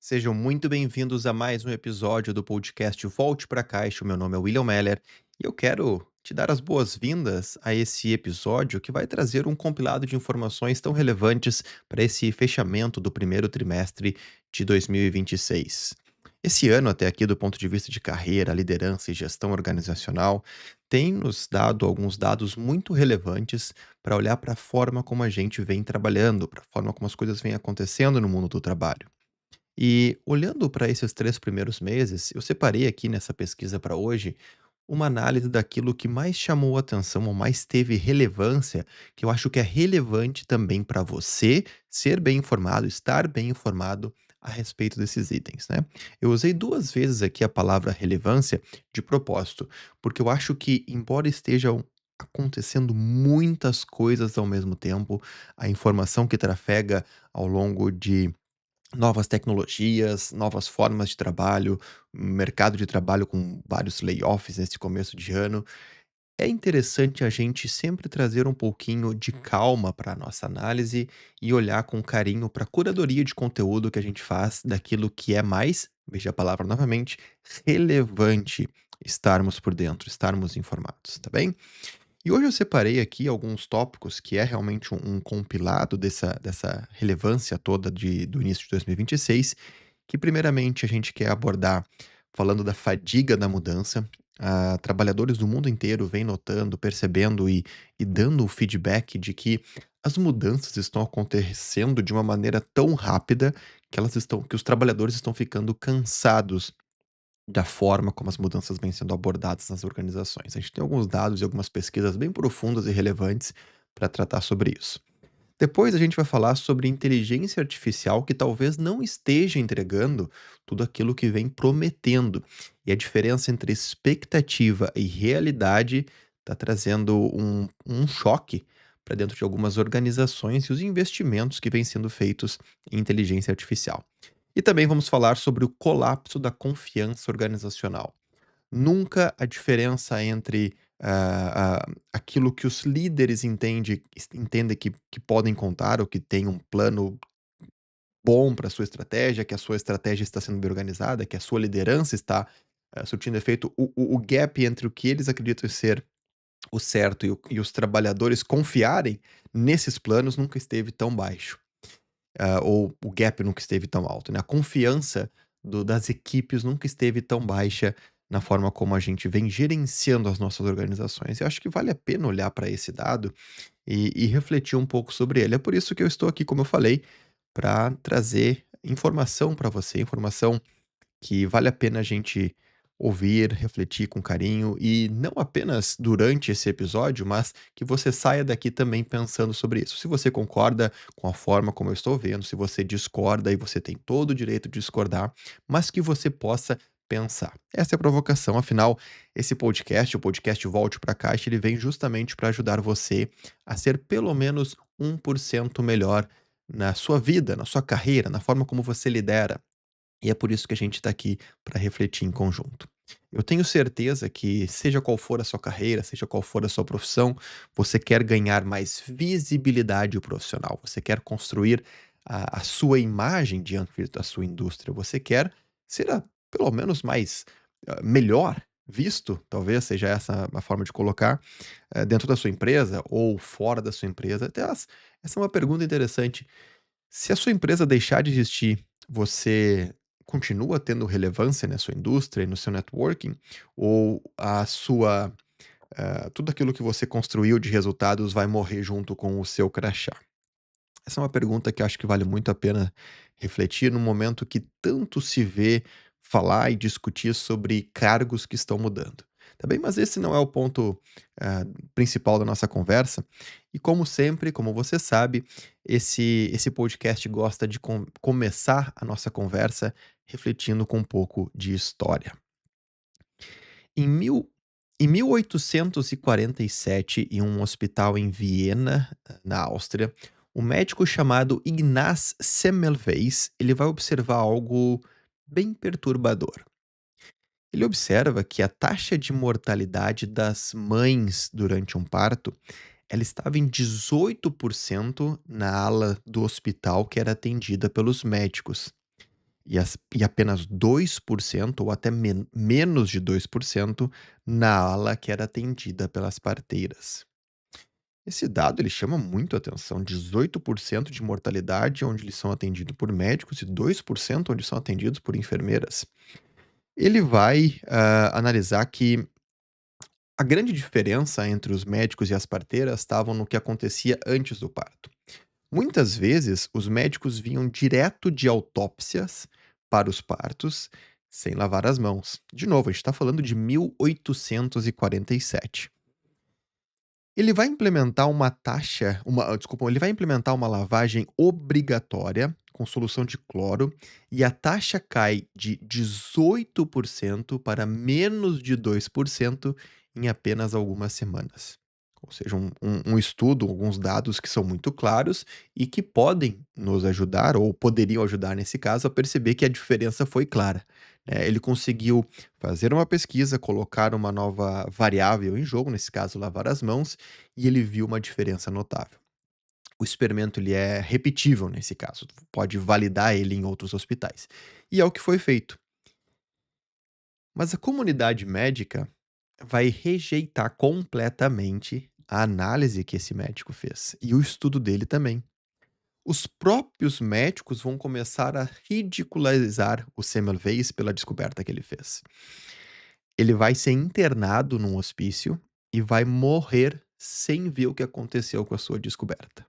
Sejam muito bem-vindos a mais um episódio do podcast Volte para a Caixa. O meu nome é William Meller e eu quero te dar as boas-vindas a esse episódio que vai trazer um compilado de informações tão relevantes para esse fechamento do primeiro trimestre de 2026. Esse ano, até aqui, do ponto de vista de carreira, liderança e gestão organizacional, tem nos dado alguns dados muito relevantes para olhar para a forma como a gente vem trabalhando, para a forma como as coisas vêm acontecendo no mundo do trabalho. E olhando para esses 3 primeiros meses, eu separei aqui nessa pesquisa para hoje, uma análise daquilo que mais chamou atenção ou mais teve relevância, que eu acho que é relevante também para você ser bem informado, estar bem informado a respeito desses itens, né. Eu usei 2 vezes aqui a palavra relevância de propósito, porque eu acho que embora estejam acontecendo muitas coisas ao mesmo tempo, a informação que trafega ao longo de novas tecnologias, novas formas de trabalho, mercado de trabalho com vários layoffs nesse começo de ano. É interessante a gente sempre trazer um pouquinho de calma para a nossa análise e olhar com carinho para a curadoria de conteúdo que a gente faz daquilo que é mais, veja a palavra novamente, relevante estarmos por dentro, estarmos informados, tá bem? E hoje eu separei aqui alguns tópicos que é realmente um compilado dessa relevância toda do início de 2026, que primeiramente a gente quer abordar falando da fadiga da mudança. Trabalhadores do mundo inteiro vêm notando, percebendo e dando o feedback de que as mudanças estão acontecendo de uma maneira tão rápida que os trabalhadores estão ficando cansados da forma como as mudanças vêm sendo abordadas nas organizações. A gente tem alguns dados e algumas pesquisas bem profundas e relevantes para tratar sobre isso. Depois a gente vai falar sobre inteligência artificial que talvez não esteja entregando tudo aquilo que vem prometendo. E a diferença entre expectativa e realidade está trazendo um choque para dentro de algumas organizações e os investimentos que vêm sendo feitos em inteligência artificial. E também vamos falar sobre o colapso da confiança organizacional. Nunca a diferença entre aquilo que os líderes entendem que podem contar ou que tem um plano bom para a sua estratégia, que a sua estratégia está sendo bem organizada, que a sua liderança está surtindo efeito, o gap entre o que eles acreditam ser o certo e os trabalhadores confiarem nesses planos nunca esteve tão baixo, ou o gap nunca esteve tão alto, né? A confiança das equipes nunca esteve tão baixa na forma como a gente vem gerenciando as nossas organizações. Eu acho que vale a pena olhar para esse dado e refletir um pouco sobre ele. É por isso que eu estou aqui, como eu falei, para trazer informação para você, informação que vale a pena a gente ouvir, refletir com carinho e não apenas durante esse episódio, mas que você saia daqui também pensando sobre isso. Se você concorda com a forma como eu estou vendo, se você discorda e você tem todo o direito de discordar, mas que você possa pensar. Essa é a provocação, afinal, esse podcast, o podcast Volte para a Caixa, ele vem justamente para ajudar você a ser pelo menos 1% melhor na sua vida, na sua carreira, na forma como você lidera, e é por isso que a gente está aqui para refletir em conjunto. Eu tenho certeza que, seja qual for a sua carreira, seja qual for a sua profissão, você quer ganhar mais visibilidade profissional, você quer construir a sua imagem diante da sua indústria, você quer ser pelo menos mais melhor visto, talvez seja essa a forma de colocar, dentro da sua empresa ou fora da sua empresa. Essa é uma pergunta interessante. Se a sua empresa deixar de existir, você continua tendo relevância na sua indústria e no seu networking? Ou tudo aquilo que você construiu de resultados vai morrer junto com o seu crachá? Essa é uma pergunta que eu acho que vale muito a pena refletir no momento que tanto se vê falar e discutir sobre cargos que estão mudando. Tá bem? Mas esse não é o ponto, principal da nossa conversa. E como sempre, como você sabe, esse podcast gosta de começar a nossa conversa refletindo com um pouco de história. Em mil em 1847, em um hospital em Viena, na Áustria, um médico chamado Ignaz Semmelweis, ele vai observar algo bem perturbador. Ele observa que a taxa de mortalidade das mães durante um parto, ela estava em 18% na ala do hospital que era atendida pelos médicos. e apenas 2% ou até menos de 2% na ala que era atendida pelas parteiras. Esse dado ele chama muito a atenção, 18% de mortalidade onde eles são atendidos por médicos e 2% onde são atendidos por enfermeiras. Ele vai, analisar que a grande diferença entre os médicos e as parteiras estavam no que acontecia antes do parto. Muitas vezes, os médicos vinham direto de autópsias para os partos, sem lavar as mãos. De novo, a gente está falando de 1847. Ele vai implementar uma lavagem obrigatória com solução de cloro e a taxa cai de 18% para menos de 2% em apenas algumas semanas. Ou seja, um estudo, alguns dados que são muito claros e que podem nos ajudar, ou poderiam ajudar nesse caso, a perceber que a diferença foi clara. Ele conseguiu fazer uma pesquisa, colocar uma nova variável em jogo, nesse caso lavar as mãos, e ele viu uma diferença notável. O experimento ele é repetível nesse caso, tu pode validar ele em outros hospitais. E é o que foi feito. Mas a comunidade médica vai rejeitar completamente a análise que esse médico fez e o estudo dele também. Os próprios médicos vão começar a ridicularizar o Semmelweis pela descoberta que ele fez. Ele vai ser internado num hospício e vai morrer sem ver o que aconteceu com a sua descoberta.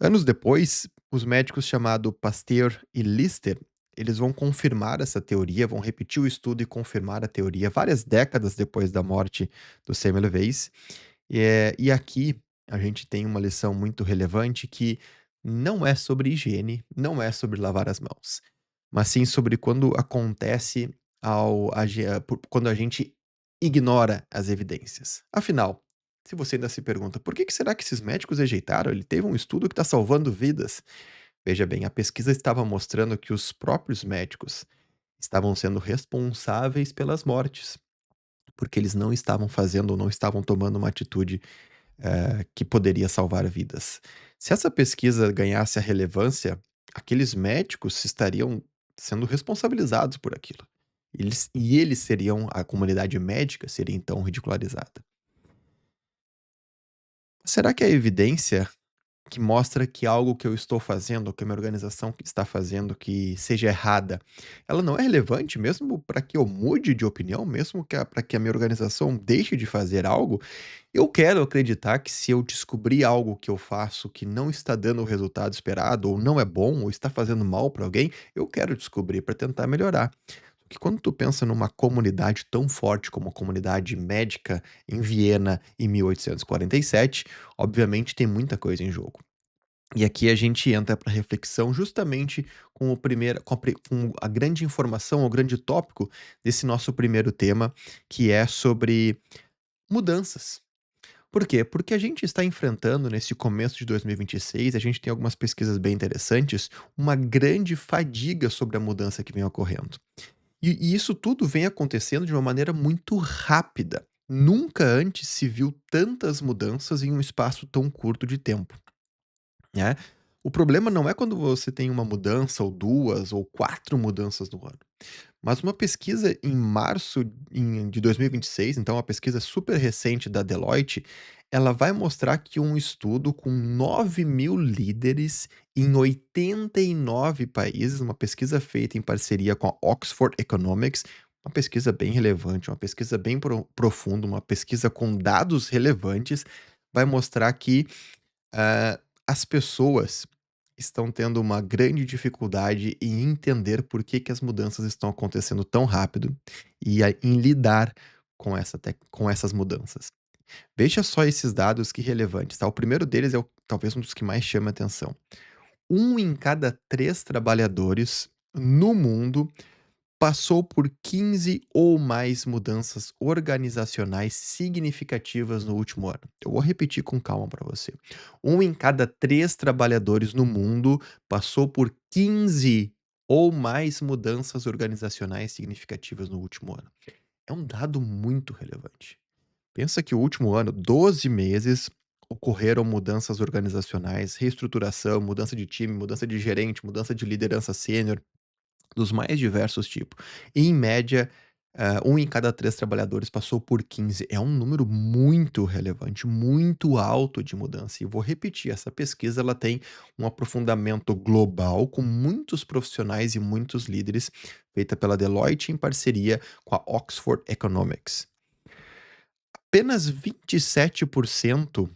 Anos depois, os médicos chamado Pasteur e Lister, eles vão confirmar essa teoria, vão repetir o estudo e confirmar a teoria várias décadas depois da morte do Semmelweis. E aqui a gente tem uma lição muito relevante que não é sobre higiene, não é sobre lavar as mãos, mas sim sobre quando acontece quando a gente ignora as evidências. Afinal, se você ainda se pergunta por que será que esses médicos rejeitaram? Ele teve um estudo que está salvando vidas. Veja bem, a pesquisa estava mostrando que os próprios médicos estavam sendo responsáveis pelas mortes, porque eles não estavam fazendo ou não estavam tomando uma atitude que poderia salvar vidas. Se essa pesquisa ganhasse a relevância, aqueles médicos estariam sendo responsabilizados por aquilo. Eles seriam, a comunidade médica seria então ridicularizada. Será que a evidência que mostra que algo que eu estou fazendo, que a minha organização está fazendo, que seja errada, ela não é relevante mesmo para que eu mude de opinião, mesmo para que a minha organização deixe de fazer algo? Eu quero acreditar que se eu descobrir algo que eu faço que não está dando o resultado esperado, ou não é bom, ou está fazendo mal para alguém, eu quero descobrir para tentar melhorar. Que quando tu pensa numa comunidade tão forte como a comunidade médica em Viena em 1847, obviamente tem muita coisa em jogo. E aqui a gente entra para reflexão justamente com a grande informação, o grande tópico desse nosso primeiro tema, que é sobre mudanças. Por quê? Porque a gente está enfrentando nesse começo de 2026, a gente tem algumas pesquisas bem interessantes, uma grande fadiga sobre a mudança que vem ocorrendo. E isso tudo vem acontecendo de uma maneira muito rápida. Nunca antes se viu tantas mudanças em um espaço tão curto de tempo, né. O problema não é quando você tem uma mudança ou 2 ou 4 mudanças no ano. Mas uma pesquisa em março de 2026, então uma pesquisa super recente da Deloitte, ela vai mostrar que um estudo com 9.000 líderes em 89 países, uma pesquisa feita em parceria com a Oxford Economics, uma pesquisa bem relevante, uma pesquisa bem profunda, uma pesquisa com dados relevantes, vai mostrar que as pessoas estão tendo uma grande dificuldade em entender por que que as mudanças estão acontecendo tão rápido em lidar com essas mudanças. Veja só esses dados que relevantes, tá? O primeiro deles é talvez um dos que mais chama atenção. Um em cada 3 trabalhadores no mundo passou por 15 ou mais mudanças organizacionais significativas no último ano. Eu vou repetir com calma para você. Um em cada 3 trabalhadores no mundo passou por 15 ou mais mudanças organizacionais significativas no último ano. É um dado muito relevante. Pensa que o último ano, 12 meses, ocorreram mudanças organizacionais, reestruturação, mudança de time, mudança de gerente, mudança de liderança sênior. dos mais diversos tipos. Em média, 1 em cada 3 trabalhadores passou por 15. É um número muito relevante, muito alto de mudança. E vou repetir, essa pesquisa ela tem um aprofundamento global com muitos profissionais e muitos líderes, feita pela Deloitte em parceria com a Oxford Economics. Apenas 27%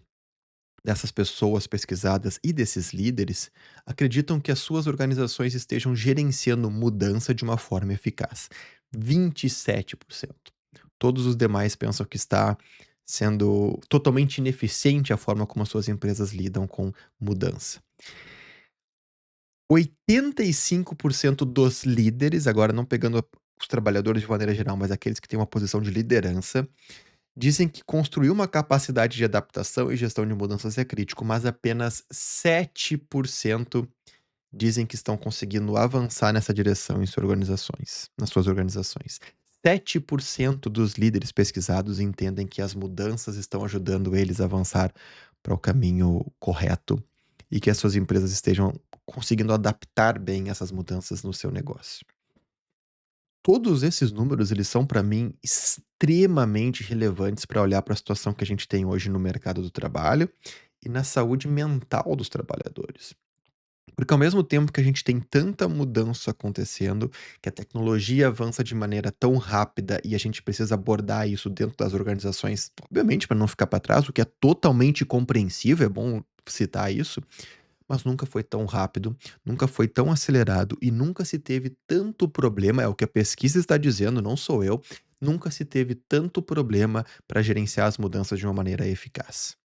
dessas pessoas pesquisadas e desses líderes acreditam que as suas organizações estejam gerenciando mudança de uma forma eficaz. 27%. Todos os demais pensam que está sendo totalmente ineficiente a forma como as suas empresas lidam com mudança. 85% dos líderes, agora não pegando os trabalhadores de maneira geral, mas aqueles que têm uma posição de liderança, dizem que construir uma capacidade de adaptação e gestão de mudanças é crítico, mas apenas 7% dizem que estão conseguindo avançar nessa direção nas suas organizações. 7% dos líderes pesquisados entendem que as mudanças estão ajudando eles a avançar para o caminho correto e que as suas empresas estejam conseguindo adaptar bem essas mudanças no seu negócio. Todos esses números, eles são para mim extremamente relevantes para olhar para a situação que a gente tem hoje no mercado do trabalho e na saúde mental dos trabalhadores. Porque ao mesmo tempo que a gente tem tanta mudança acontecendo, que a tecnologia avança de maneira tão rápida e a gente precisa abordar isso dentro das organizações, obviamente para não ficar para trás, o que é totalmente compreensível, é bom citar isso, mas nunca foi tão rápido, nunca foi tão acelerado e nunca se teve tanto problema, é o que a pesquisa está dizendo, não sou eu, nunca se teve tanto problema para gerenciar as mudanças de uma maneira eficaz.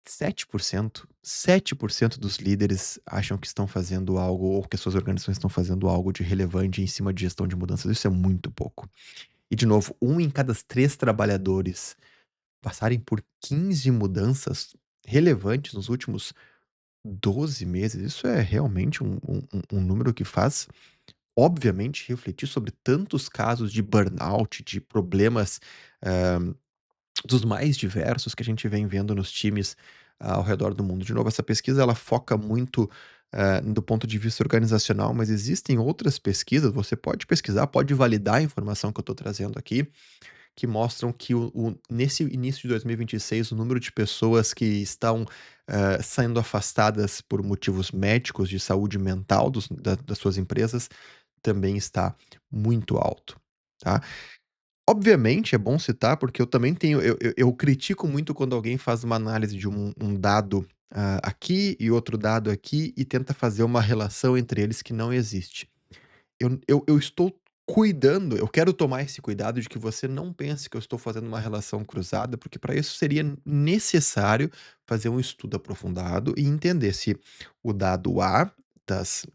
7% dos líderes acham que estão fazendo algo ou que as suas organizações estão fazendo algo de relevante em cima de gestão de mudanças, isso é muito pouco. E de novo, 1 em cada 3 trabalhadores passarem por 15 mudanças relevantes nos últimos 12 meses, isso é realmente um número que faz, obviamente, refletir sobre tantos casos de burnout, de problemas, dos mais diversos que a gente vem vendo nos times ao redor do mundo. De novo, essa pesquisa ela foca muito, do ponto de vista organizacional, mas existem outras pesquisas, você pode pesquisar, pode validar a informação que eu estou trazendo aqui, que mostram que nesse início de 2026, o número de pessoas que estão, sendo afastadas por motivos médicos, de saúde mental das suas empresas, também está muito alto, tá. Obviamente é bom citar, porque eu também tenho eu critico muito quando alguém faz uma análise de um dado, aqui e outro dado aqui e tenta fazer uma relação entre eles que não existe. Eu estou cuidando, eu quero tomar esse cuidado de que você não pense que eu estou fazendo uma relação cruzada, porque para isso seria necessário fazer um estudo aprofundado e entender se o dado A das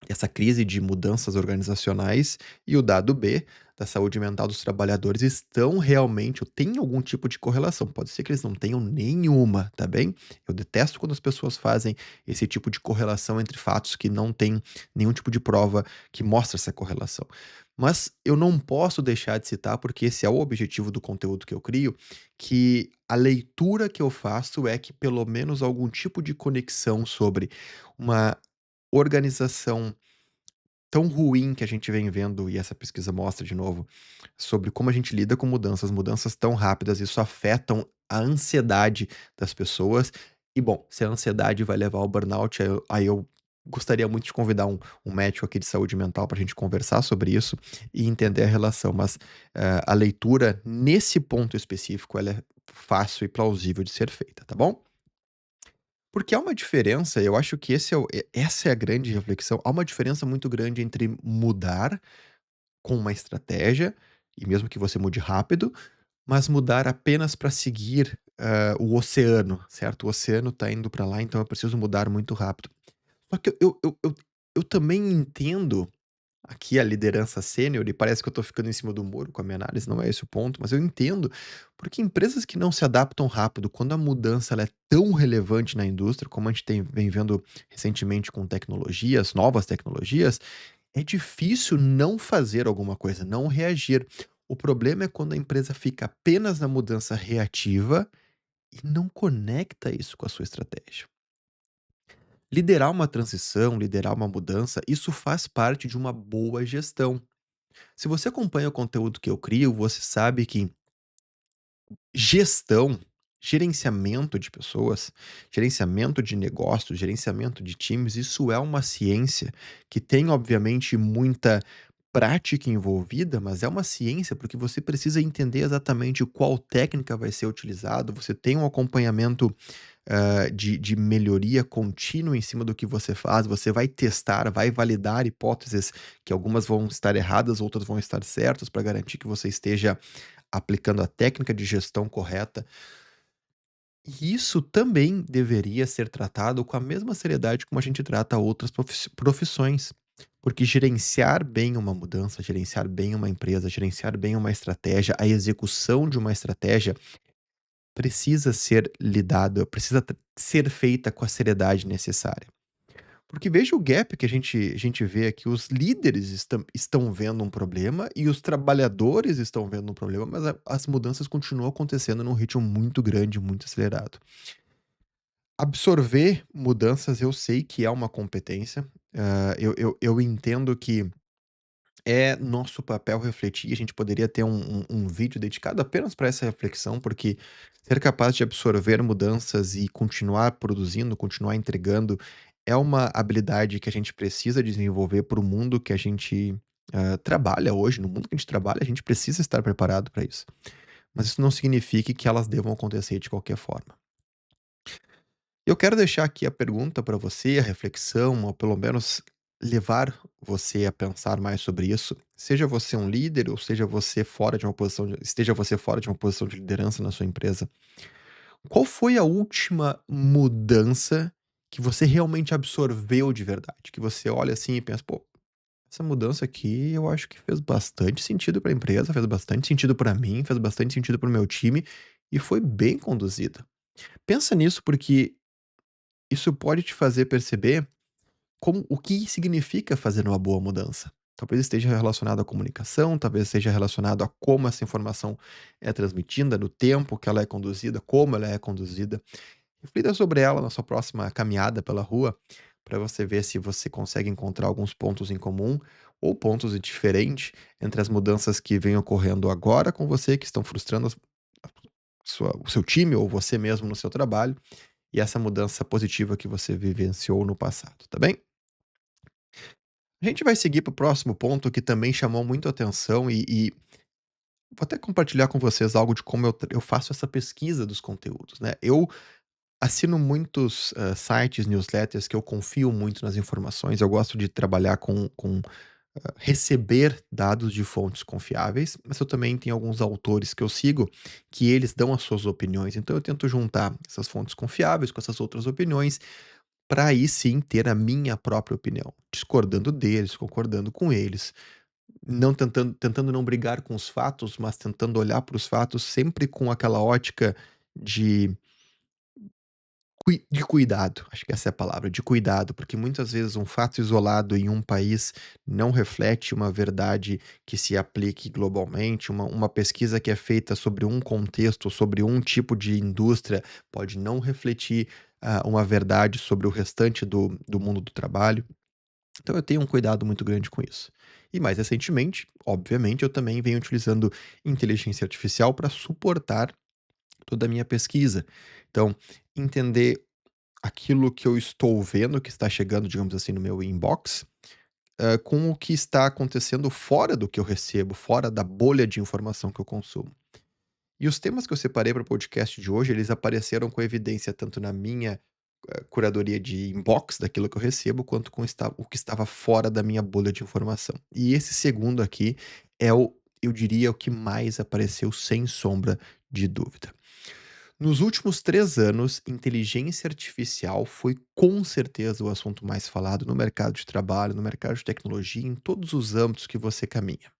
essa crise de mudanças organizacionais e o dado B, da saúde mental dos trabalhadores, estão realmente ou tem algum tipo de correlação. Pode ser que eles não tenham nenhuma, tá bem? Eu detesto quando as pessoas fazem esse tipo de correlação entre fatos que não tem nenhum tipo de prova que mostra essa correlação. Mas eu não posso deixar de citar, porque esse é o objetivo do conteúdo que eu crio, que a leitura que eu faço é que pelo menos algum tipo de conexão sobre uma organização tão ruim que a gente vem vendo, e essa pesquisa mostra de novo, sobre como a gente lida com mudanças tão rápidas, isso afetam a ansiedade das pessoas. E bom, se a ansiedade vai levar ao burnout, aí eu gostaria muito de convidar um médico aqui de saúde mental para a gente conversar sobre isso e entender a relação. Mas a leitura nesse ponto específico, ela é fácil e plausível de ser feita, tá bom? Porque há uma diferença, eu acho que essa é a grande reflexão, há uma diferença muito grande entre mudar com uma estratégia, e mesmo que você mude rápido, mas mudar apenas para seguir, o oceano, certo? O oceano está indo para lá, então eu preciso mudar muito rápido. Só que eu também entendo aqui a liderança sênior, e parece que eu estou ficando em cima do muro com a minha análise, não é esse o ponto, mas eu entendo, porque empresas que não se adaptam rápido, quando a mudança ela é tão relevante na indústria, como a gente vem vendo recentemente com tecnologias, novas tecnologias, é difícil não fazer alguma coisa, não reagir. O problema é quando a empresa fica apenas na mudança reativa e não conecta isso com a sua estratégia. Liderar uma transição, liderar uma mudança, isso faz parte de uma boa gestão. Se você acompanha o conteúdo que eu crio, você sabe que gestão, gerenciamento de pessoas, gerenciamento de negócios, gerenciamento de times, isso é uma ciência que tem, obviamente, muita prática envolvida, mas é uma ciência porque você precisa entender exatamente qual técnica vai ser utilizado, você tem um acompanhamento de melhoria contínua em cima do que você faz, você vai testar, vai validar hipóteses que algumas vão estar erradas, outras vão estar certas, para garantir que você esteja aplicando a técnica de gestão correta. E isso também deveria ser tratado com a mesma seriedade como a gente trata outras profissões. Porque gerenciar bem uma mudança, gerenciar bem uma empresa, gerenciar bem uma estratégia, a execução de uma estratégia precisa ser lidada, precisa ser feita com a seriedade necessária. Porque veja o gap que a gente vê aqui, os líderes estão vendo um problema e os trabalhadores estão vendo um problema, mas as mudanças continuam acontecendo num ritmo muito grande, muito acelerado. Absorver mudanças eu sei que é uma competência, eu entendo que é nosso papel refletir, a gente poderia ter um vídeo dedicado apenas para essa reflexão, porque ser capaz de absorver mudanças e continuar produzindo, continuar entregando, é uma habilidade que a gente precisa desenvolver para o mundo que a gente, trabalha hoje. No mundo que a gente trabalha, a gente precisa estar preparado para isso. Mas isso não significa que elas devam acontecer de qualquer forma. Eu quero deixar aqui a pergunta para você, a reflexão, ou pelo menos levar você a pensar mais sobre isso. Seja você um líder ou seja você fora de uma posição esteja você fora de uma posição de liderança na sua empresa. Qual foi a última mudança que você realmente absorveu de verdade? Que você olha assim e pensa: "Pô, essa mudança aqui eu acho que fez bastante sentido para a empresa, fez bastante sentido para mim, fez bastante sentido para o meu time e foi bem conduzida". Pensa nisso, porque isso pode te fazer perceber como o que significa fazer uma boa mudança. Talvez esteja relacionado à comunicação, talvez esteja relacionado a como essa informação é transmitida, no tempo que ela é conduzida, como ela é conduzida. Reflita sobre ela na sua próxima caminhada pela rua, para você ver se você consegue encontrar alguns pontos em comum ou pontos diferentes entre as mudanças que vêm ocorrendo agora com você, que estão frustrando o seu time ou você mesmo no seu trabalho, e essa mudança positiva que você vivenciou no passado, tá bem? A gente vai seguir para o próximo ponto que também chamou muito atenção e vou até compartilhar com vocês algo de como eu faço essa pesquisa dos conteúdos, né. Eu assino muitos, sites, newsletters que eu confio muito nas informações, eu gosto de trabalhar com receber dados de fontes confiáveis, mas eu também tenho alguns autores que eu sigo, que eles dão as suas opiniões, então eu tento juntar essas fontes confiáveis com essas outras opiniões para aí sim ter a minha própria opinião, discordando deles, concordando com eles, não tentando não brigar com os fatos, mas tentando olhar para os fatos sempre com aquela ótica de de cuidado, acho que essa é a palavra, de cuidado, porque muitas vezes um fato isolado em um país não reflete uma verdade que se aplique globalmente, uma pesquisa que é feita sobre um contexto, sobre um tipo de indústria, pode não refletir, uma verdade sobre o restante do mundo do trabalho. Então eu tenho um cuidado muito grande com isso. E mais recentemente, obviamente, eu também venho utilizando inteligência artificial para suportar toda a minha pesquisa. Então, entender aquilo que eu estou vendo que está chegando, digamos assim, no meu inbox, com o que está acontecendo fora do que eu recebo, fora da bolha de informação que eu consumo. E os temas que eu separei para o podcast de hoje, eles apareceram com evidência tanto na minha, curadoria de inbox daquilo que eu recebo, quanto com o que estava fora da minha bolha de informação. E esse segundo aqui é o eu diria, o que mais apareceu sem sombra de dúvida. Nos últimos 3 anos, inteligência artificial foi com certeza o assunto mais falado no mercado de trabalho, no mercado de tecnologia, em todos os âmbitos que você caminha.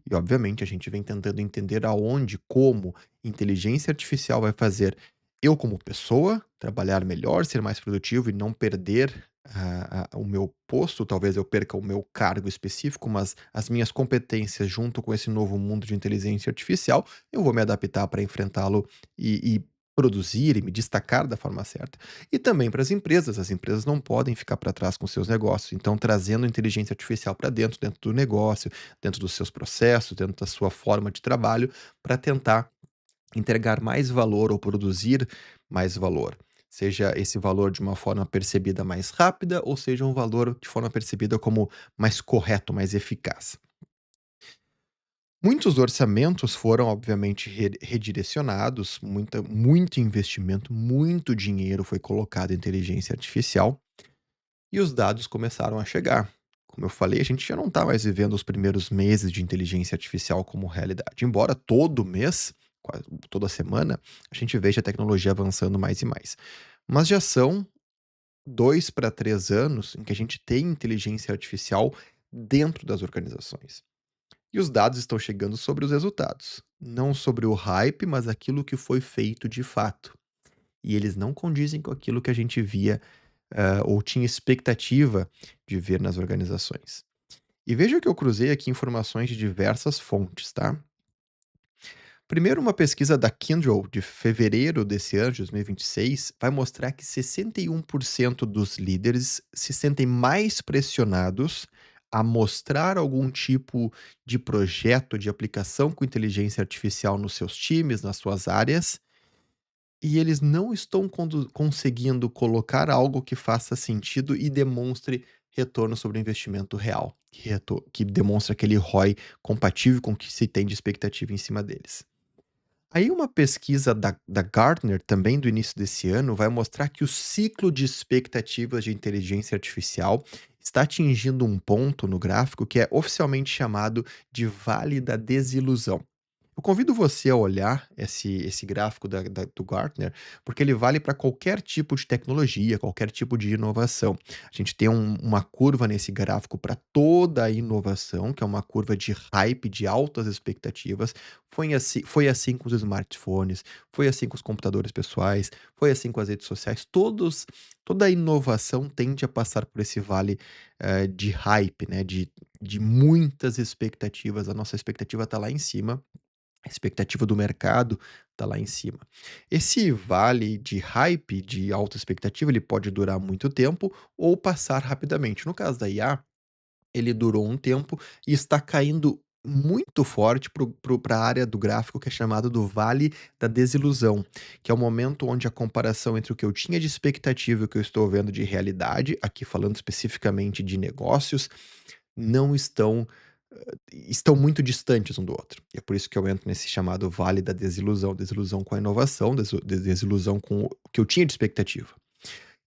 E obviamente a gente vem tentando entender aonde, como inteligência artificial vai fazer eu como pessoa trabalhar melhor, ser mais produtivo e não perder o meu posto, talvez eu perca o meu cargo específico, mas as minhas competências junto com esse novo mundo de inteligência artificial, eu vou me adaptar para enfrentá-lo produzir e me destacar da forma certa. E também para as empresas não podem ficar para trás com seus negócios, então trazendo inteligência artificial para dentro do negócio, dentro dos seus processos, dentro da sua forma de trabalho, para tentar entregar mais valor ou produzir mais valor. Seja esse valor de uma forma percebida mais rápida ou seja um valor de forma percebida como mais correto, mais eficaz. Muitos orçamentos foram, obviamente, redirecionados, muito investimento, muito dinheiro foi colocado em inteligência artificial e os dados começaram a chegar. Como eu falei, a gente já não está mais vivendo os primeiros meses de inteligência artificial como realidade, embora todo mês, quase toda semana, a gente veja a tecnologia avançando mais e mais. Mas já são 2 para 3 anos em que a gente tem inteligência artificial dentro das organizações. E os dados estão chegando sobre os resultados, não sobre o hype, mas aquilo que foi feito de fato. E eles não condizem com aquilo que a gente via, ou tinha expectativa de ver nas organizações. E veja que eu cruzei aqui informações de diversas fontes, tá? Primeiro, uma pesquisa da Kyndryl de fevereiro desse ano, de 2026, vai mostrar que 61% dos líderes se sentem mais pressionados a mostrar algum tipo de projeto, de aplicação com inteligência artificial nos seus times, nas suas áreas, e eles não estão conseguindo colocar algo que faça sentido e demonstre retorno sobre o investimento real, que demonstre aquele ROI compatível com o que se tem de expectativa em cima deles. Aí uma pesquisa da Gartner, também do início desse ano, vai mostrar que o ciclo de expectativas de inteligência artificial está atingindo um ponto no gráfico que é oficialmente chamado de Vale da Desilusão. Eu convido você a olhar esse gráfico do Gartner, porque ele vale para qualquer tipo de tecnologia, qualquer tipo de inovação. A gente tem uma curva nesse gráfico para toda a inovação, que é uma curva de hype, de altas expectativas. Foi assim com os smartphones, foi assim com os computadores pessoais, foi assim com as redes sociais. Toda a inovação tende a passar por esse vale de hype, né? De muitas expectativas. A nossa expectativa está lá em cima, a expectativa do mercado está lá em cima. Esse vale de hype, de alta expectativa, ele pode durar muito tempo ou passar rapidamente. No caso da IA, ele durou um tempo e está caindo muito forte para a área do gráfico que é chamado do vale da desilusão, que é o momento onde a comparação entre o que eu tinha de expectativa e o que eu estou vendo de realidade, aqui falando especificamente de negócios, não estão muito distantes um do outro. E é por isso que eu entro nesse chamado vale da desilusão, desilusão com a inovação, desilusão com o que eu tinha de expectativa.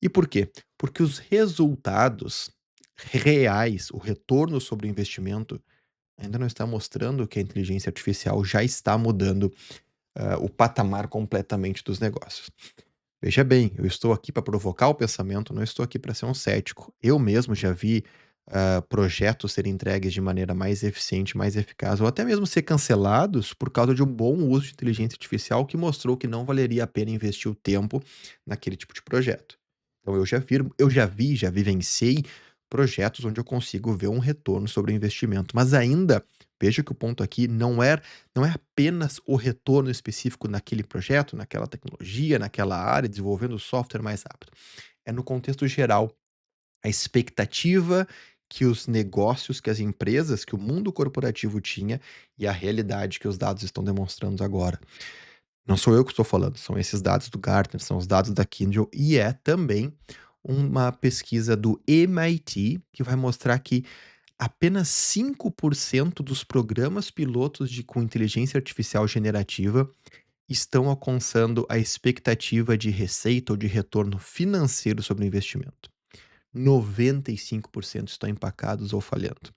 E por quê? Porque os resultados reais, o retorno sobre o investimento, ainda não está mostrando que a inteligência artificial já está mudando, o patamar completamente dos negócios. Veja bem, eu estou aqui para provocar o pensamento, não estou aqui para ser um cético. Eu mesmo já vi, projetos serem entregues de maneira mais eficiente, mais eficaz, ou até mesmo ser cancelados por causa de um bom uso de inteligência artificial que mostrou que não valeria a pena investir o tempo naquele tipo de projeto. Então eu já vivenciei projetos onde eu consigo ver um retorno sobre o investimento, mas ainda veja que o ponto aqui não é apenas o retorno específico naquele projeto, naquela tecnologia, naquela área, desenvolvendo o software mais rápido. É no contexto geral, a expectativa que os negócios, que as empresas, que o mundo corporativo tinha e a realidade que os dados estão demonstrando agora. Não sou eu que estou falando, são esses dados do Gartner, são os dados da Kyndryl e é também uma pesquisa do MIT que vai mostrar que apenas 5% dos programas pilotos com inteligência artificial generativa estão alcançando a expectativa de receita ou de retorno financeiro sobre o investimento. 95% estão empacados ou falhando.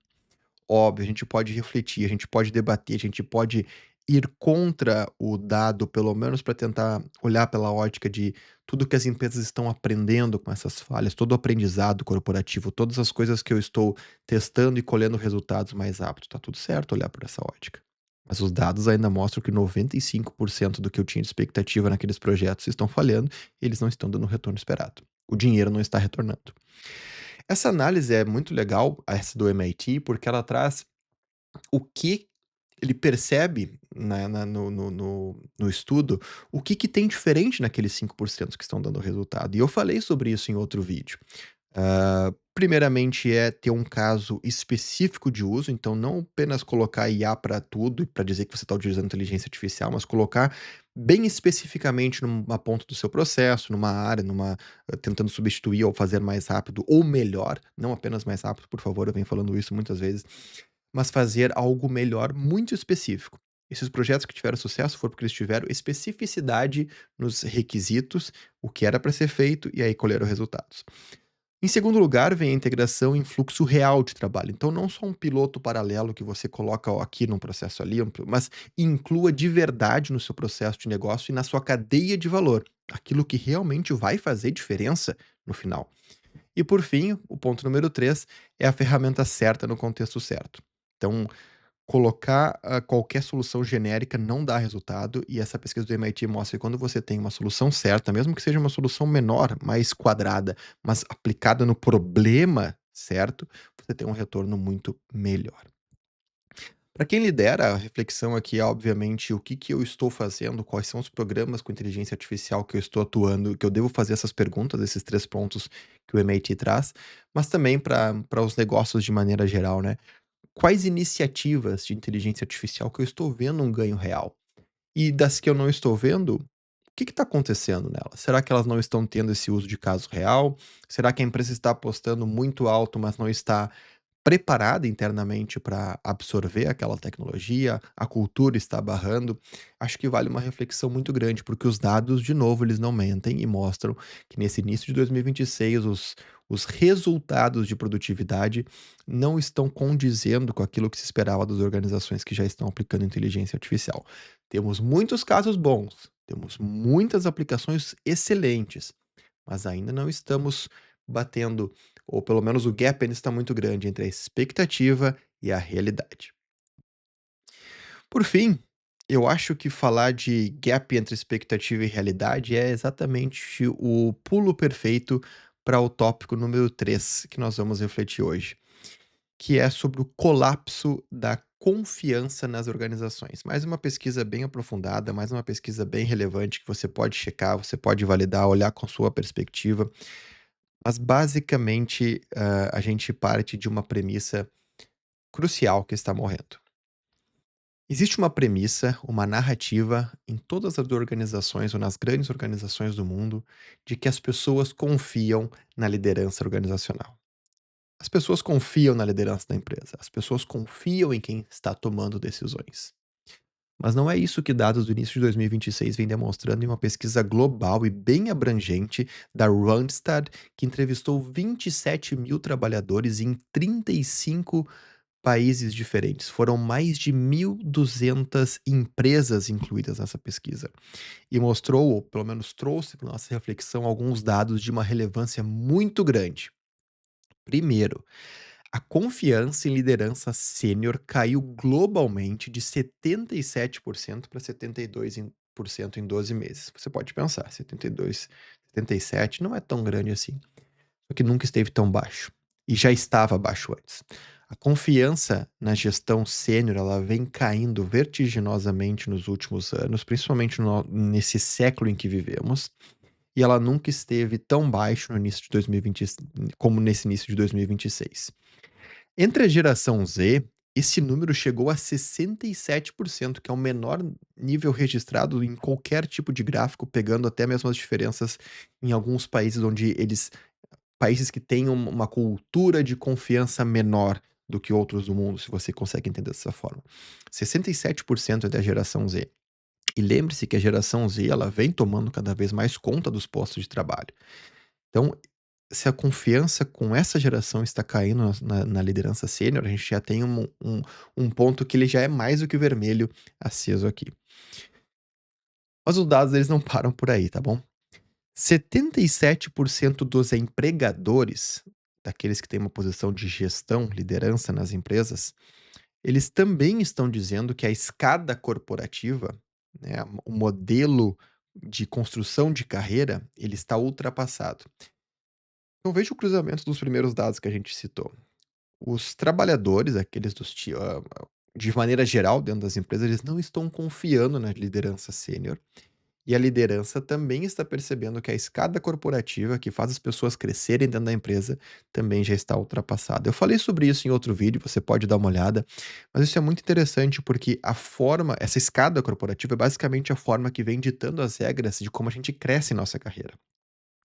Óbvio, a gente pode refletir, a gente pode debater, a gente pode ir contra o dado, pelo menos para tentar olhar pela ótica de tudo que as empresas estão aprendendo com essas falhas, todo o aprendizado corporativo, todas as coisas que eu estou testando e colhendo resultados mais rápido. Tá tudo certo olhar por essa ótica. Mas os dados ainda mostram que 95% do que eu tinha de expectativa naqueles projetos estão falhando e eles não estão dando o retorno esperado. O dinheiro não está retornando. Essa análise é muito legal, essa do MIT, porque ela traz o que ele percebe no estudo, o que que tem diferente naqueles 5% que estão dando resultado. E eu falei sobre isso em outro vídeo. Primeiramente é ter um caso específico de uso, então não apenas colocar IA para tudo e para dizer que você está utilizando inteligência artificial, mas colocar bem especificamente numa ponta do seu processo, numa área, tentando substituir ou fazer mais rápido ou melhor, não apenas mais rápido, por favor, eu venho falando isso muitas vezes, mas fazer algo melhor muito específico. Esses projetos que tiveram sucesso foram porque eles tiveram especificidade nos requisitos, o que era para ser feito, e aí colheram resultados. Em segundo lugar, vem a integração em fluxo real de trabalho. Então, não só um piloto paralelo que você coloca ó, aqui num processo ali, mas inclua de verdade no seu processo de negócio e na sua cadeia de valor, aquilo que realmente vai fazer diferença no final. E por fim, o ponto número 3 é a ferramenta certa no contexto certo. Então, colocar, qualquer solução genérica não dá resultado, e essa pesquisa do MIT mostra que quando você tem uma solução certa, mesmo que seja uma solução menor, mais quadrada, mas aplicada no problema certo, você tem um retorno muito melhor. Para quem lidera, a reflexão aqui é obviamente o que que eu estou fazendo, quais são os programas com inteligência artificial que eu estou atuando, que eu devo fazer essas perguntas, esses 3 pontos que o MIT traz, mas também para os negócios de maneira geral, né. Quais iniciativas de inteligência artificial que eu estou vendo um ganho real? E das que eu não estou vendo, o que está acontecendo nelas? Será que elas não estão tendo esse uso de caso real? Será que a empresa está apostando muito alto, mas não está preparada internamente para absorver aquela tecnologia? A cultura está barrando? Acho que vale uma reflexão muito grande, porque os dados, de novo, eles não mentem e mostram que nesse início de 2026 os resultados de produtividade não estão condizendo com aquilo que se esperava das organizações que já estão aplicando inteligência artificial. Temos muitos casos bons, temos muitas aplicações excelentes, mas ainda não estamos batendo, ou pelo menos o gap ainda está muito grande entre a expectativa e a realidade. Por fim, eu acho que falar de gap entre expectativa e realidade é exatamente o pulo perfeito para o tópico número 3 que nós vamos refletir hoje, que é sobre o colapso da confiança nas organizações. Mais uma pesquisa bem aprofundada, mais uma pesquisa bem relevante que você pode checar, você pode validar, olhar com sua perspectiva, mas basicamente, a gente parte de uma premissa crucial que está morrendo. Existe uma premissa, uma narrativa em todas as organizações ou nas grandes organizações do mundo de que as pessoas confiam na liderança organizacional. As pessoas confiam na liderança da empresa, as pessoas confiam em quem está tomando decisões. Mas não é isso que dados do início de 2026 vêm demonstrando em uma pesquisa global e bem abrangente da Randstad, que entrevistou 27 mil trabalhadores em 35 países diferentes. Foram mais de 1.200 empresas incluídas nessa pesquisa. E mostrou, ou pelo menos trouxe para nossa reflexão, alguns dados de uma relevância muito grande. Primeiro, a confiança em liderança sênior caiu globalmente de 77% para 72% em 12 meses. Você pode pensar, 72, 77 não é tão grande assim, só que nunca esteve tão baixo e já estava baixo antes. A confiança na gestão sênior, ela vem caindo vertiginosamente nos últimos anos, principalmente nesse século em que vivemos, e ela nunca esteve tão baixo no início de 2020 como nesse início de 2026. Entre a geração Z, esse número chegou a 67%, que é o menor nível registrado em qualquer tipo de gráfico, pegando até mesmo as diferenças em alguns países países que têm uma cultura de confiança menor do que outros do mundo, se você consegue entender dessa forma. 67% é da geração Z. E lembre-se que a geração Z, ela vem tomando cada vez mais conta dos postos de trabalho. Então, se a confiança com essa geração está caindo na liderança sênior, a gente já tem um ponto que ele já é mais do que vermelho aceso aqui. Mas os dados eles não param por aí, tá bom? 77% dos empregadores, daqueles que têm uma posição de gestão, liderança nas empresas, eles também estão dizendo que a escada corporativa, né, o modelo de construção de carreira, ele está ultrapassado. Então veja o cruzamento dos primeiros dados que a gente citou. Os trabalhadores, aqueles de maneira geral, dentro das empresas, eles não estão confiando na liderança sênior, e a liderança também está percebendo que a escada corporativa que faz as pessoas crescerem dentro da empresa também já está ultrapassada. Eu falei sobre isso em outro vídeo, você pode dar uma olhada, mas isso é muito interessante porque essa escada corporativa é basicamente a forma que vem ditando as regras de como a gente cresce em nossa carreira.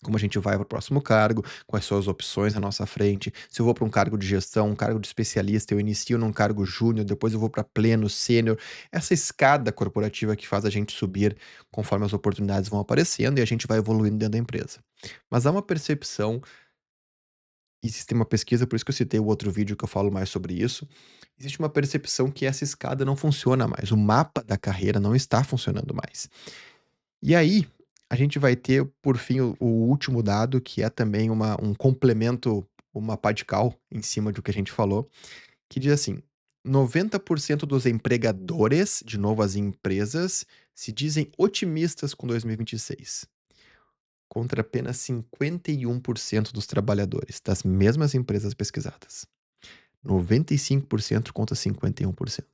Como a gente vai para o próximo cargo, quais são as opções à nossa frente. Se eu vou para um cargo de gestão, um cargo de especialista, eu inicio num cargo júnior, depois eu vou para pleno, sênior. Essa escada corporativa que faz a gente subir conforme as oportunidades vão aparecendo e a gente vai evoluindo dentro da empresa. Mas há uma percepção, existe uma pesquisa, por isso que eu citei o outro vídeo que eu falo mais sobre isso. Existe uma percepção que essa escada não funciona mais, o mapa da carreira não está funcionando mais. E aí, a gente vai ter, por fim, o último dado, que é também um complemento, uma pá de cal em cima do que a gente falou, que diz assim: 90% dos empregadores, de novo as empresas, se dizem otimistas com 2026, contra apenas 51% dos trabalhadores das mesmas empresas pesquisadas. 95% contra 51%.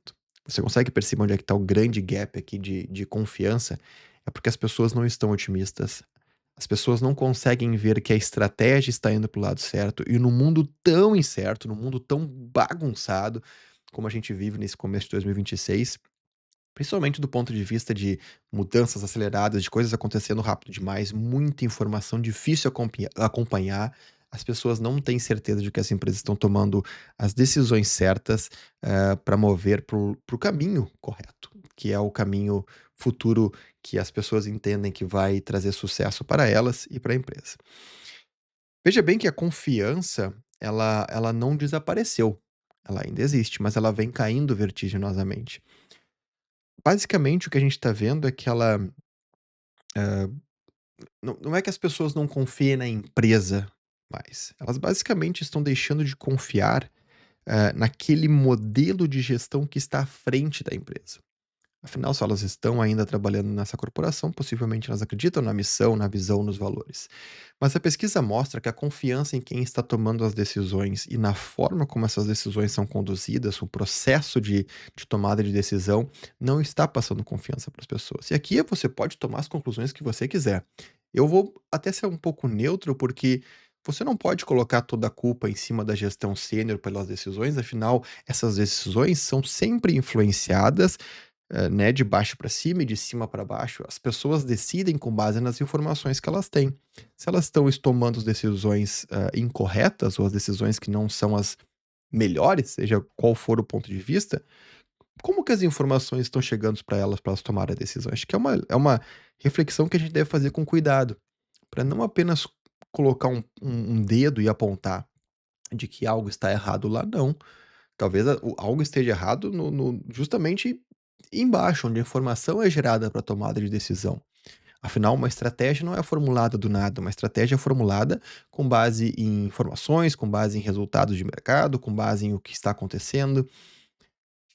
Você consegue perceber onde é que está o grande gap aqui de confiança? É porque as pessoas não estão otimistas. As pessoas não conseguem ver que a estratégia está indo para o lado certo e no mundo tão incerto, no mundo tão bagunçado como a gente vive nesse começo de 2026, principalmente do ponto de vista de mudanças aceleradas, de coisas acontecendo rápido demais, muita informação, difícil acompanhar. As pessoas não têm certeza de que as empresas estão tomando as decisões certas, para mover para o caminho correto, que é o caminho futuro que as pessoas entendem que vai trazer sucesso para elas e para a empresa. Veja bem que a confiança, ela não desapareceu, ela ainda existe, mas ela vem caindo vertiginosamente. Basicamente, o que a gente está vendo é que ela, não é que as pessoas não confiem na empresa mais, elas basicamente estão deixando de confiar, naquele modelo de gestão que está à frente da empresa. Afinal, se elas estão ainda trabalhando nessa corporação, possivelmente elas acreditam na missão, na visão, nos valores. Mas a pesquisa mostra que a confiança em quem está tomando as decisões e na forma como essas decisões são conduzidas, o processo de tomada de decisão, não está passando confiança para as pessoas. E aqui você pode tomar as conclusões que você quiser. Eu vou até ser um pouco neutro, porque você não pode colocar toda a culpa em cima da gestão sênior pelas decisões, afinal, essas decisões são sempre influenciadas, né, de baixo para cima e de cima para baixo. As pessoas decidem com base nas informações que elas têm. Se elas estão tomando as decisões, incorretas ou as decisões que não são as melhores, seja qual for o ponto de vista, como que as informações estão chegando para elas tomarem a decisão? Acho que é uma reflexão que a gente deve fazer com cuidado, para não apenas colocar um dedo e apontar de que algo está errado lá, não. Talvez algo esteja errado justamente embaixo, onde a informação é gerada para tomada de decisão. Afinal, uma estratégia não é formulada do nada, uma estratégia é formulada com base em informações, com base em resultados de mercado, com base em o que está acontecendo.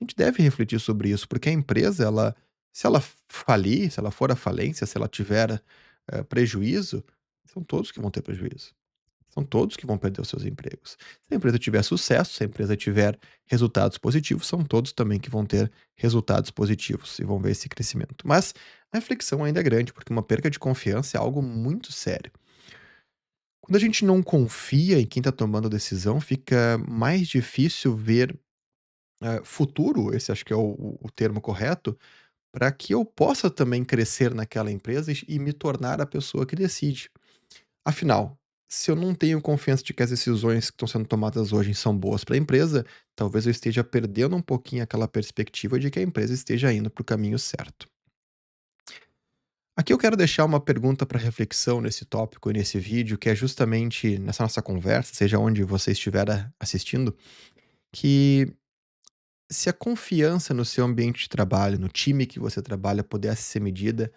A gente deve refletir sobre isso, porque a empresa, se ela falir, se ela for à falência, se ela tiver, prejuízo, são todos que vão ter prejuízo. São todos que vão perder os seus empregos. Se a empresa tiver sucesso, se a empresa tiver resultados positivos, são todos também que vão ter resultados positivos e vão ver esse crescimento. Mas a reflexão ainda é grande, porque uma perca de confiança é algo muito sério. Quando a gente não confia em quem está tomando a decisão, fica mais difícil ver, futuro, esse acho que é o termo correto, para que eu possa também crescer naquela empresa e me tornar a pessoa que decide. Afinal, se eu não tenho confiança de que as decisões que estão sendo tomadas hoje são boas para a empresa, talvez eu esteja perdendo um pouquinho aquela perspectiva de que a empresa esteja indo para o caminho certo. Aqui eu quero deixar uma pergunta para reflexão nesse tópico e nesse vídeo, que é justamente nessa nossa conversa, seja onde você estiver assistindo, que se a confiança no seu ambiente de trabalho, no time que você trabalha, pudesse ser medida,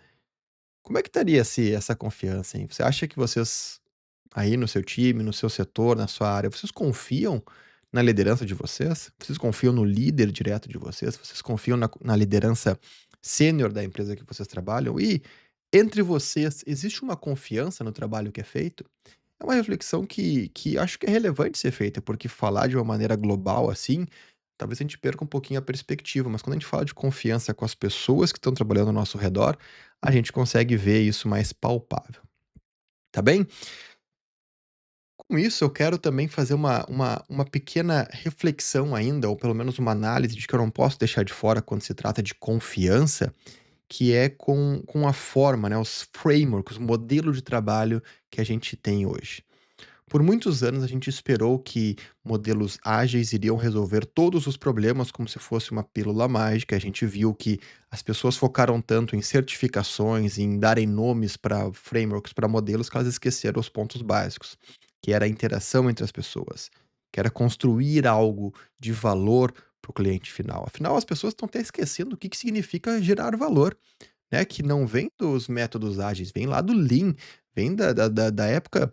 como é que estaria se essa confiança, hein? Você acha que vocês aí no seu time, no seu setor, na sua área, vocês confiam na liderança de vocês? Vocês confiam no líder direto de vocês? Vocês confiam na liderança sênior da empresa que vocês trabalham? E entre vocês, existe uma confiança no trabalho que é feito? É uma reflexão que acho que é relevante ser feita, porque falar de uma maneira global assim, talvez a gente perca um pouquinho a perspectiva, mas quando a gente fala de confiança com as pessoas que estão trabalhando ao nosso redor, a gente consegue ver isso mais palpável, tá bem? Com isso, eu quero também fazer uma pequena reflexão ainda, ou pelo menos uma análise de que eu não posso deixar de fora quando se trata de confiança, que é com a forma, né, os frameworks, o modelo de trabalho que a gente tem hoje. Por muitos anos a gente esperou que modelos ágeis iriam resolver todos os problemas como se fosse uma pílula mágica. A gente viu que as pessoas focaram tanto em certificações, em darem nomes para frameworks, para modelos, que elas esqueceram os pontos básicos, que era a interação entre as pessoas, que era construir algo de valor para o cliente final. Afinal, as pessoas estão até esquecendo o que significa gerar valor, né? Que não vem dos métodos ágeis, vem lá do Lean, vem da época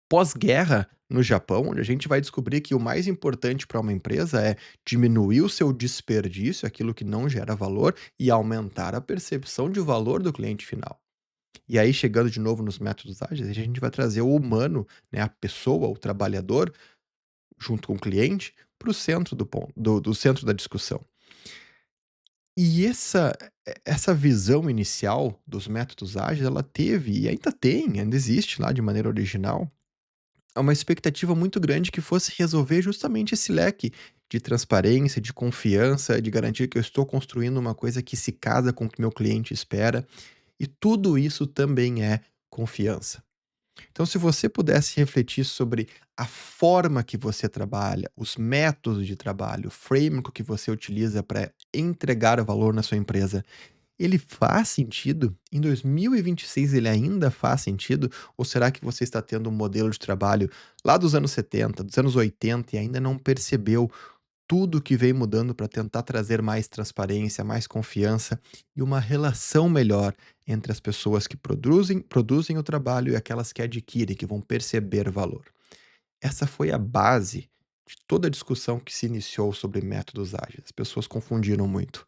pós-guerra no Japão, onde a gente vai descobrir que o mais importante para uma empresa é diminuir o seu desperdício, aquilo que não gera valor, e aumentar a percepção de valor do cliente final. E aí, chegando de novo nos métodos ágeis, a gente vai trazer o humano, né, a pessoa, o trabalhador, junto com o cliente, para o centro do centro da discussão. E essa visão inicial dos métodos ágeis, ela teve e ainda tem, ainda existe lá de maneira original, é uma expectativa muito grande que fosse resolver justamente esse leque de transparência, de confiança, de garantir que eu estou construindo uma coisa que se casa com o que meu cliente espera, e tudo isso também é confiança. Então, se você pudesse refletir sobre a forma que você trabalha, os métodos de trabalho, o framework que você utiliza para entregar valor na sua empresa, ele faz sentido? Em 2026 ele ainda faz sentido? Ou será que você está tendo um modelo de trabalho lá dos anos 70, dos anos 80 e ainda não percebeu tudo que vem mudando para tentar trazer mais transparência, mais confiança e uma relação melhor entre as pessoas que produzem o trabalho e aquelas que adquirem, que vão perceber valor? Essa foi a base de toda a discussão que se iniciou sobre métodos ágeis. As pessoas confundiram muito.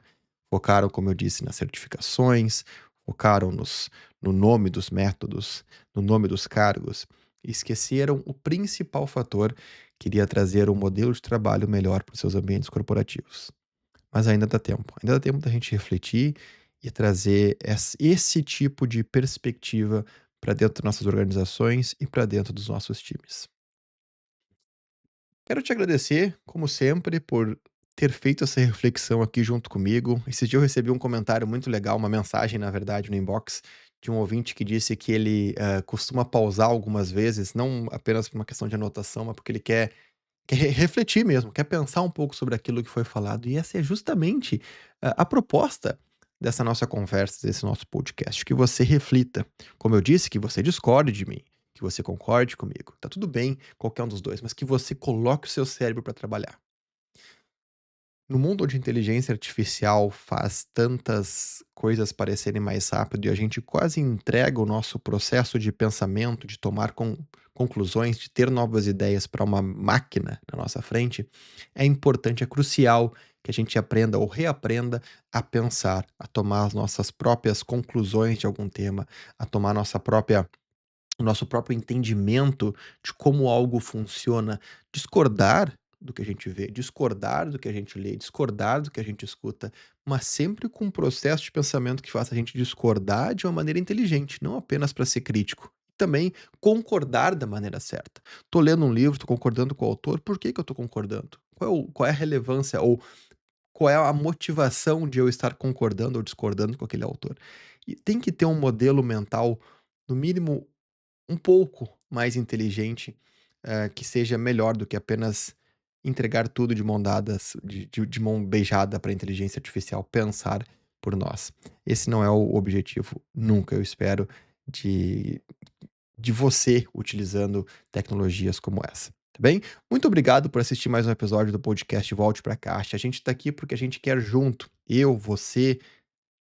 Focaram, como eu disse, nas certificações, focaram no nome dos métodos, no nome dos cargos, e esqueceram o principal fator que iria trazer um modelo de trabalho melhor para os seus ambientes corporativos. Mas ainda dá tempo da gente refletir e trazer esse tipo de perspectiva para dentro das nossas organizações e para dentro dos nossos times. Quero te agradecer, como sempre, por ter feito essa reflexão aqui junto comigo. Esse dia eu recebi um comentário muito legal, uma mensagem, na verdade, no inbox de um ouvinte que disse que ele costuma pausar algumas vezes, não apenas por uma questão de anotação, mas porque ele quer refletir mesmo, quer pensar um pouco sobre aquilo que foi falado. E essa é justamente a proposta dessa nossa conversa, desse nosso podcast, que você reflita. Como eu disse, que você discorde de mim, que você concorde comigo. Tá tudo bem, qualquer um dos dois, mas que você coloque o seu cérebro para trabalhar. No mundo onde a inteligência artificial faz tantas coisas parecerem mais rápido e a gente quase entrega o nosso processo de pensamento, de tomar conclusões, de ter novas ideias para uma máquina na nossa frente, é importante, é crucial que a gente aprenda ou reaprenda a pensar, a tomar as nossas próprias conclusões de algum tema, a tomar o nosso próprio entendimento de como algo funciona, discordar do que a gente vê, discordar do que a gente lê, discordar do que a gente escuta, mas sempre com um processo de pensamento que faça a gente discordar de uma maneira inteligente, não apenas para ser crítico. Também concordar da maneira certa. Tô lendo um livro, tô concordando com o autor, por que que eu tô concordando? Qual é a relevância ou qual é a motivação de eu estar concordando ou discordando com aquele autor? E tem que ter um modelo mental, no mínimo um pouco mais inteligente, que seja melhor do que apenas entregar tudo de mão dadas, de mão beijada para a inteligência artificial pensar por nós. Esse não é o objetivo nunca, eu espero, de de você utilizando tecnologias como essa, tá bem? Muito obrigado por assistir mais um episódio do podcast Volte pra Caixa. A gente tá aqui porque a gente quer junto, eu, você,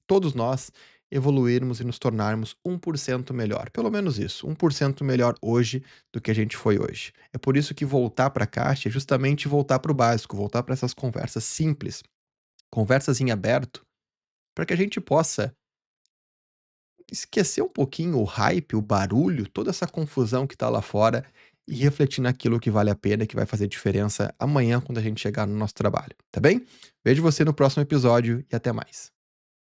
todos nós evoluirmos e nos tornarmos 1% melhor. Pelo menos isso, 1% melhor hoje do que a gente foi hoje. É por isso que voltar para a caixa é justamente voltar para o básico, voltar para essas conversas simples, conversas em aberto, para que a gente possa esquecer um pouquinho o hype, o barulho, toda essa confusão que está lá fora e refletir naquilo que vale a pena e que vai fazer diferença amanhã quando a gente chegar no nosso trabalho, tá bem? Vejo você no próximo episódio e até mais.